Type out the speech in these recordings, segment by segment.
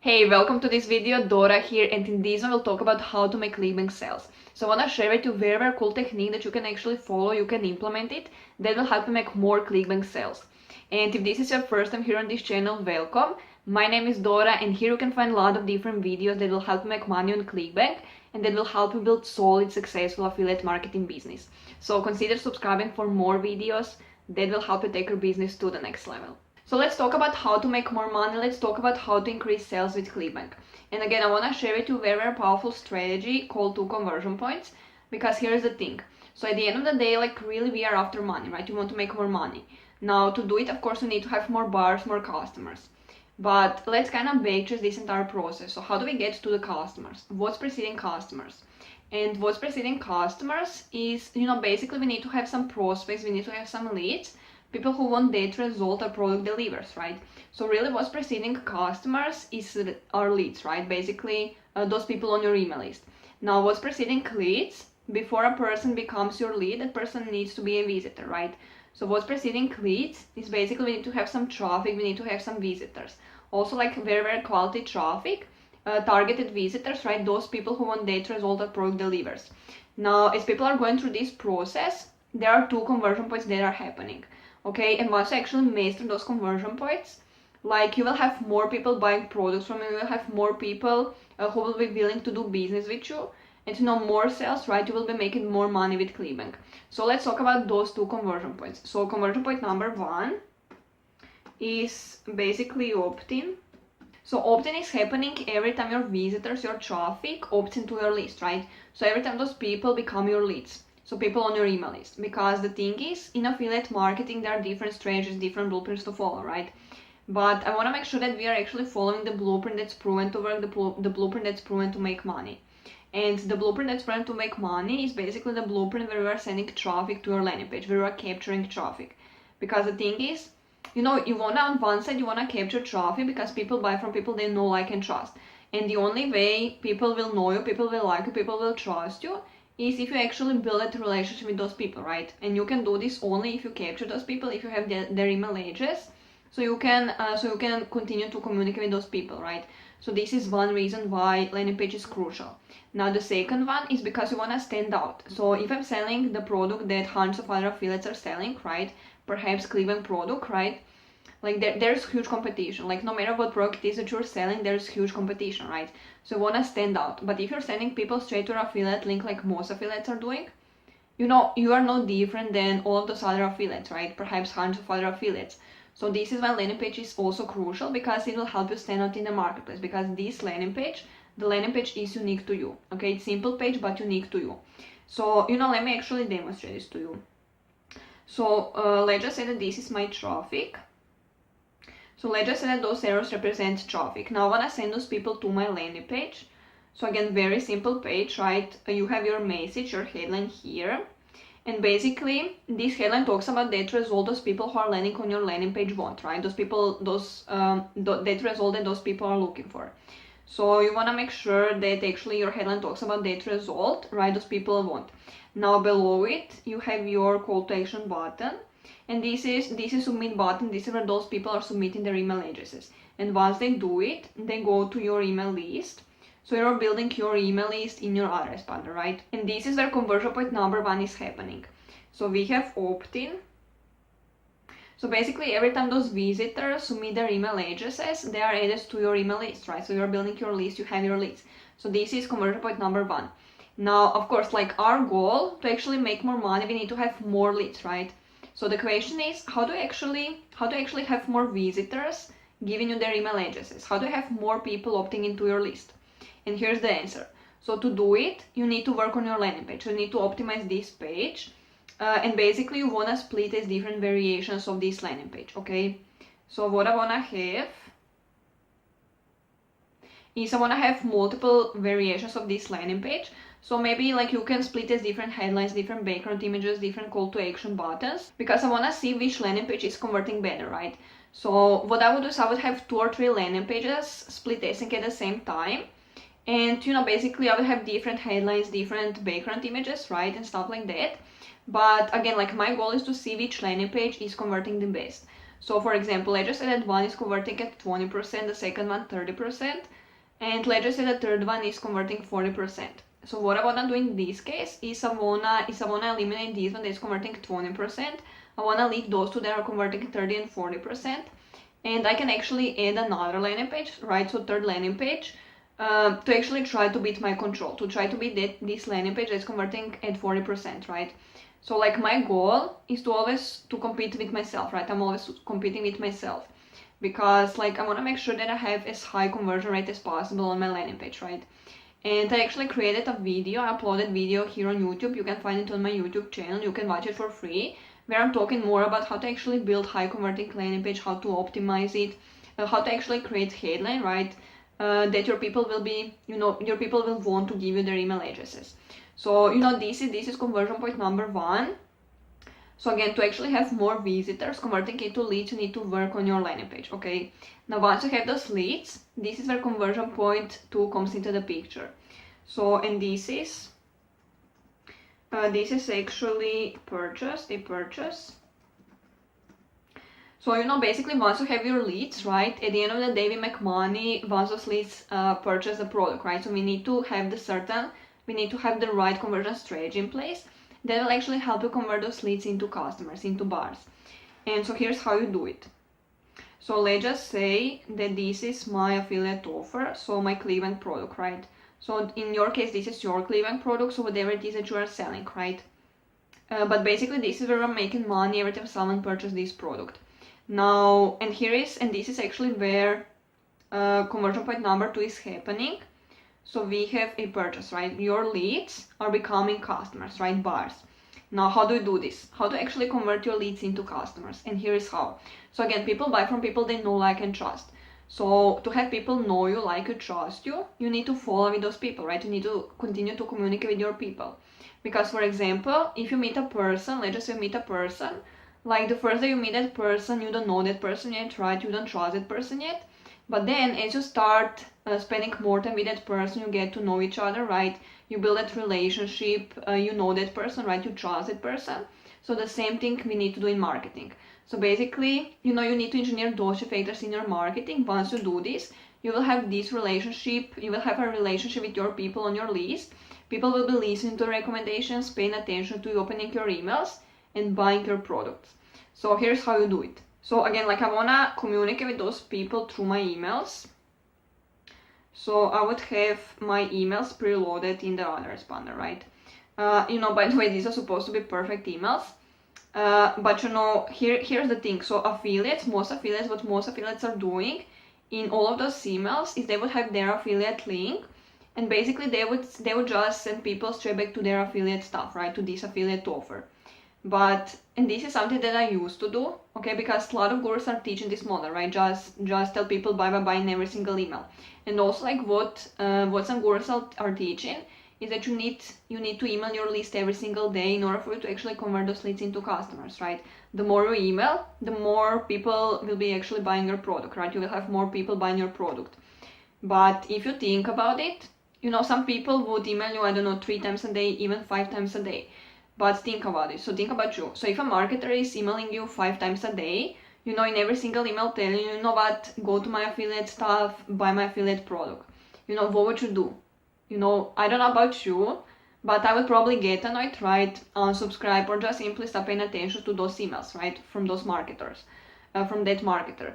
Hey, welcome to this video. Dora here, and in this one we'll talk about how to make Clickbank sales. So I want to share with you very cool technique that you can actually follow, you can implement it, that will help you make more Clickbank sales. And if this is your first time here on this channel, welcome. My name is Dora, and here you can find a lot of different videos that will help you make money on Clickbank and that will help you build solid, successful affiliate marketing business. So consider subscribing for more videos that will help you take your business to the next level. So let's talk about how to make more money. Let's talk about how to increase sales with Clickbank. And again, I want to share with you a very powerful strategy called 2 conversion points, because here's the thing. So at the end of the day, like really we are after money, right? You want to make more money. Now to do it, of course, you need to have more buyers, more customers. But let's kind of backtrace this entire process. So how do we get to the customers? What's preceding customers? And what's preceding customers is, basically we need to have some prospects, we need to have some leads, people who want that result our product delivers, right? So really what's preceding customers is our leads, right? Basically those people on your email list. Now what's preceding leads, before a person becomes your lead, that person needs to be a visitor, right? So what's preceding leads is basically we need to have some traffic, we need to have some visitors. Also like very quality traffic, targeted visitors, right? Those people who want that result our product delivers. Now as people are going through this process, there are 2 conversion points that are happening. Okay, and once you actually master those conversion points, like you will have more people buying products from you, you will have more people who will be willing to do business with you, and more sales, right? You will be making more money with Clickbank. So let's talk about those 2 conversion points. So conversion point number 1 is basically opt-in. So opt-in is happening every time your visitors, your traffic opts into your list, right? So every time those people become your leads. So people on your email list, because the thing is, in affiliate marketing there are different strategies, different blueprints to follow, right? But I want to make sure that we are actually following the blueprint that's proven to work, the blueprint that's proven to make money. And the blueprint that's proven to make money is basically the blueprint where we are sending traffic to your landing page, where we are capturing traffic. Because the thing is, you want to, on one side, you want to capture traffic because people buy from people they know, like, and trust. And the only way people will know you, people will like you, people will trust you is if you actually build a relationship with those people, right? And you can do this only if you capture those people, if you have their email address, so you can continue to communicate with those people, right? So this is one reason why landing page is crucial. Now the second one is because you want to stand out. So if I'm selling the product that hundreds of other affiliates are selling, right? Perhaps Clickbank product, right? Like there's huge competition. Like no matter what product it is that you're selling, there's huge competition, right? So you want to stand out. But if you're sending people straight to your affiliate link like most affiliates are doing, you are no different than all of those other affiliates, right? Perhaps hundreds of other affiliates. So this is why landing page is also crucial, because it will help you stand out in the marketplace, because this landing page, the landing page is unique to you. Okay, it's simple page but unique to you. So let me actually demonstrate this to you. So let's just say that this is my traffic. So let's just say that those arrows represent traffic. Now I want to send those people to my landing page. So again, very simple page, right? You have your message, your headline here. And basically, this headline talks about that result those people who are landing on your landing page want, right? Those people, that result that those people are looking for. So you want to make sure that actually your headline talks about that result, right? Those people want. Now below it, you have your call to action button. And this is submit button. This is where those people are submitting their email addresses. And once they do it, they go to your email list. So you're building your email list in your address panel, right? And this is where conversion point number 1 is happening. So we have opt-in. So basically every time those visitors submit their email addresses, they are added to your email list, right? So you're building your list, you have your leads. So this is conversion point number 1. Now, of course, like our goal to actually make more money, we need to have more leads, right? So the question is, how do you actually have more visitors giving you their email addresses? How do you have more people opting into your list? And here's the answer. So to do it, you need to work on your landing page. You need to optimize this page. And basically you want to split as different variations of this landing page, okay? So what I want to have is I want to have multiple variations of this landing page. So maybe like you can split as different headlines, different background images, different call to action buttons, because I want to see which landing page is converting better, right? So what I would do is I would have 2 or 3 landing pages split async at the same time. And basically I would have different headlines, different background images, right? And stuff like that. But again, like my goal is to see which landing page is converting the best. So for example, let's just say that one is converting at 20%, the second one 30%, and let's just say the third one is converting 40%. So what I wanna do in this case is I wanna eliminate this one that is converting 20%. I wanna leave those two that are converting 30 and 40%. And I can actually add another landing page, right? So third landing page, to actually try to beat my control, to try to beat this landing page that's converting at 40%, right? So like my goal is to always to compete with myself, right? I'm always competing with myself because like I want to make sure that I have as high conversion rate as possible on my landing page, right? And I actually created a video, I uploaded video here on YouTube. You can find it on my YouTube channel. You can watch it for free, where I'm talking more about how to actually build high converting landing page, how to optimize it, how to actually create headline, right? That your people will be, your people will want to give you their email addresses. So, this is conversion point number 1. So again, to actually have more visitors, converting into leads, you need to work on your landing page, okay? Now, once you have those leads, this is where conversion point 2 comes into the picture. So, and this is actually a purchase. So, basically once you have your leads, right, at the end of the day, we make money once those leads purchase the product, right? So we need to have the right conversion strategy in place that will actually help you convert those leads into customers, into buyers. And so here's how you do it. So let's just say that this is my affiliate offer, so my Clickbank product, right? So in your case, this is your Clickbank product, so whatever it is that you are selling, right? But basically this is where I'm making money every time someone purchases this product. Now, and this is actually where conversion point number 2 is happening. So we have a purchase, right? Your leads are becoming customers, right? Buyers. Now, how do you do this? How to actually convert your leads into customers? And here is how. So again, people buy from people they know, like, and trust. So to have people know you, like you, trust you, you need to follow with those people, right? You need to continue to communicate with your people. Because for example, if you meet a person, let's just say you meet a person, like the first day you meet that person, you don't know that person yet, right? You don't trust that person yet. But then as you start spending more time with that person, you get to know each other, right? You build that relationship, you know that person, right? You trust that person. So the same thing we need to do in marketing. So basically, you need to engineer those factors in your marketing. Once you do this, you will have this relationship, you will have a relationship with your people on your list. People will be listening to recommendations, paying attention to you, opening your emails, and buying your products. So here's how you do it. So again, like I wanna communicate with those people through my emails. So I would have my emails preloaded in the autoresponder, right? By the way, these are supposed to be perfect emails. But here's the thing. So what most affiliates are doing in all of those emails is they would have their affiliate link, and basically they would just send people straight back to their affiliate stuff, right? To this affiliate offer. And this is something that I used to do, okay, because a lot of gurus are teaching this model, right? Just tell people buy in every single email. And also, like what some gurus are teaching is that you need to email your list every single day in order for you to actually convert those leads into customers, right? The more you email, the more people will be actually buying your product, right? You will have more people buying your product. But if you think about it, some people would email you, I don't know, 3 times a day, even 5 times a day. But think about it. So think about you. So if a marketer is emailing you 5 times a day, in every single email telling you, what, go to my affiliate stuff, buy my affiliate product. What would you do? I don't know about you, but I would probably get annoyed, right? Unsubscribe, or just simply stop paying attention to those emails, right? From those marketers, from that marketer.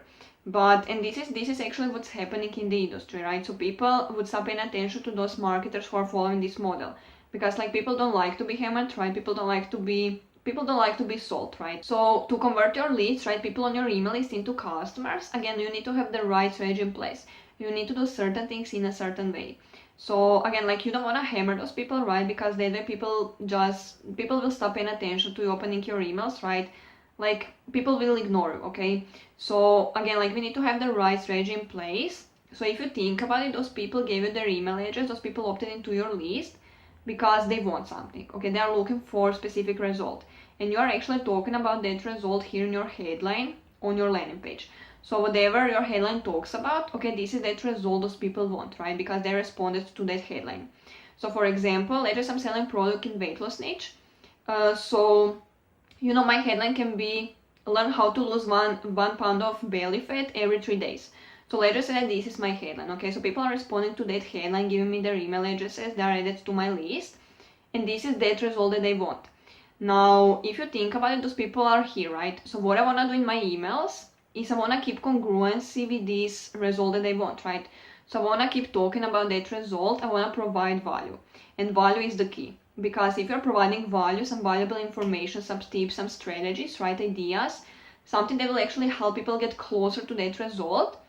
And this is actually what's happening in the industry, right? So people would stop paying attention to those marketers who are following this model. Because like people don't like to be hammered, right? People don't like to be sold, right? So to convert your leads, right, people on your email list into customers, again, you need to have the right strategy in place. You need to do certain things in a certain way. So again, like you don't want to hammer those people, right? Because that way people will stop paying attention to you opening your emails, right? Like people will ignore you, okay? So again, like we need to have the right strategy in place. So if you think about it, those people gave you their email address, those people opted into your list because they want something, okay? They are looking for a specific result, and you are actually talking about that result here in your headline on your landing page. So whatever your headline talks about, okay, this is that result those people want, right? Because they responded to that headline. So for example, let's just I'm selling product in weight loss niche. So my headline can be learn how to lose one pound of belly fat every 3 days. So let's just say that this is my headline, okay? So people are responding to that headline, giving me their email addresses, they are added to my list, and this is that result that they want. Now, if you think about it, those people are here, right? So what I want to do in my emails is I want to keep congruency with this result that they want, right? So I want to keep talking about that result. I want to provide value, and value is the key. Because if you're providing value, some valuable information, some tips, some strategies, right, ideas, something that will actually help people get closer to that result,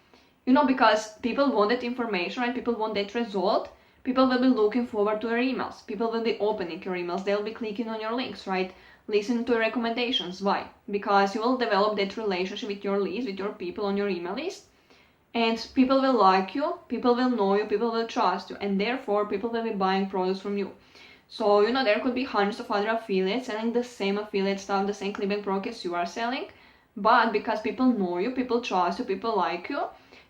because people want that information, right? People want that result. People will be looking forward to your emails. People will be opening your emails. They'll be clicking on your links, right? Listening to your recommendations. Why? Because you will develop that relationship with your list, with your people on your email list. And people will like you, people will know you, people will trust you, and therefore people will be buying products from you. So, there could be hundreds of other affiliates selling the same affiliate stuff, the same clickbank products you are selling. But because people know you, people trust you, people like you,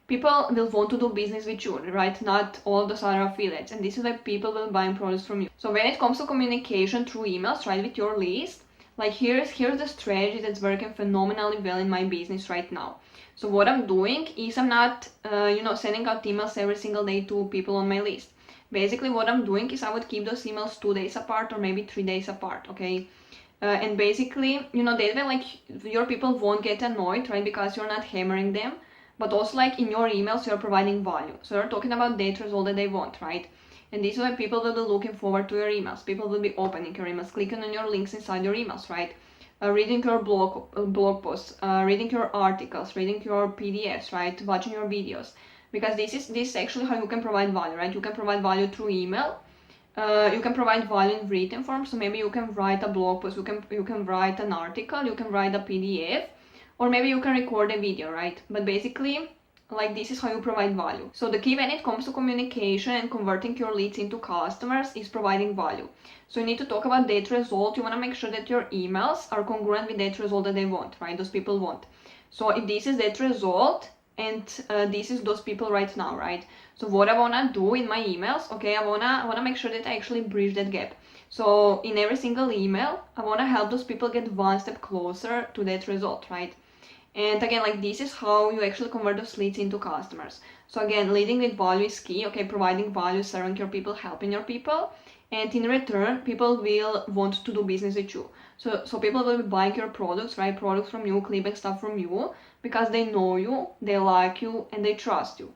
people will want to do business with you, right? Not all those other affiliates. And this is why people will buy products from you. So when it comes to communication through emails, right, with your list, like here's the strategy that's working phenomenally well in my business right now. So what I'm doing is I'm not, sending out emails every single day to people on my list. Basically, what I'm doing is I would keep those emails 2 days apart or maybe 3 days apart, okay? And basically, that way, like, your people won't get annoyed, right? Because you're not hammering them. But also, like, in your emails, you're providing value. So you're talking about that result that they want, right? And this is why people will be looking forward to your emails. People will be opening your emails, clicking on your links inside your emails, right? Reading your blog posts, reading your articles, reading your PDFs, right? Watching your videos. Because this is actually how you can provide value, right? You can provide value through email. You can provide value in written form. So maybe you can write a blog post, you can write an article, you can write a PDF, or maybe you can record a video, right? But basically, like, this is how you provide value. So the key when it comes to communication and converting your leads into customers is providing value. So you need to talk about that result. You want to make sure that your emails are congruent with that result that they want, right? Those people want. So if this is that result, and this is those people right now, right? So what I want to do in my emails, okay, I want to make sure that I actually bridge that gap. So in every single email, I want to help those people get one step closer to that result, right? And again, like, this is how you actually convert those leads into customers. So again, leading with value is key, okay? Providing value, serving your people, helping your people. And in return, people will want to do business with you. So people will be buying your products, right? Products from you, clickbank stuff from you, because they know you, they like you, and they trust you.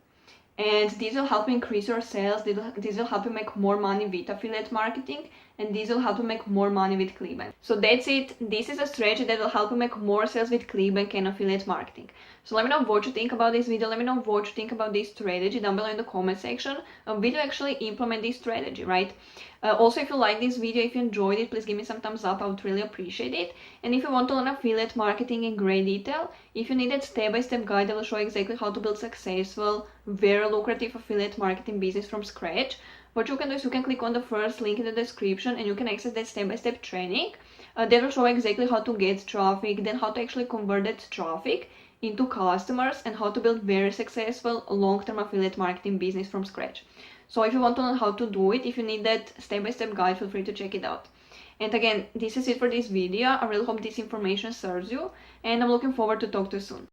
And this will help you increase your sales. This will help you make more money with affiliate marketing, and this will help you make more money with Clickbank. So that's it. This is a strategy that will help you make more sales with Clickbank and affiliate marketing. So let me know what you think about this video. Let me know what you think about this strategy down below in the comment section. Will you actually implement this strategy, right? Also, if you like this video, if you enjoyed it, please give me some thumbs up. I would really appreciate it. And if you want to learn affiliate marketing in great detail, if you need a step-by-step guide that will show exactly how to build successful, very lucrative affiliate marketing business from scratch, what you can do is you can click on the first link in the description and you can access that step-by-step training. That will show exactly how to get traffic, then how to actually convert that traffic into customers, and how to build very successful long-term affiliate marketing business from scratch. So if you want to learn how to do it, if you need that step-by-step guide, feel free to check it out. And again, this is it for this video. I really hope this information serves you, and I'm looking forward to talk to you soon.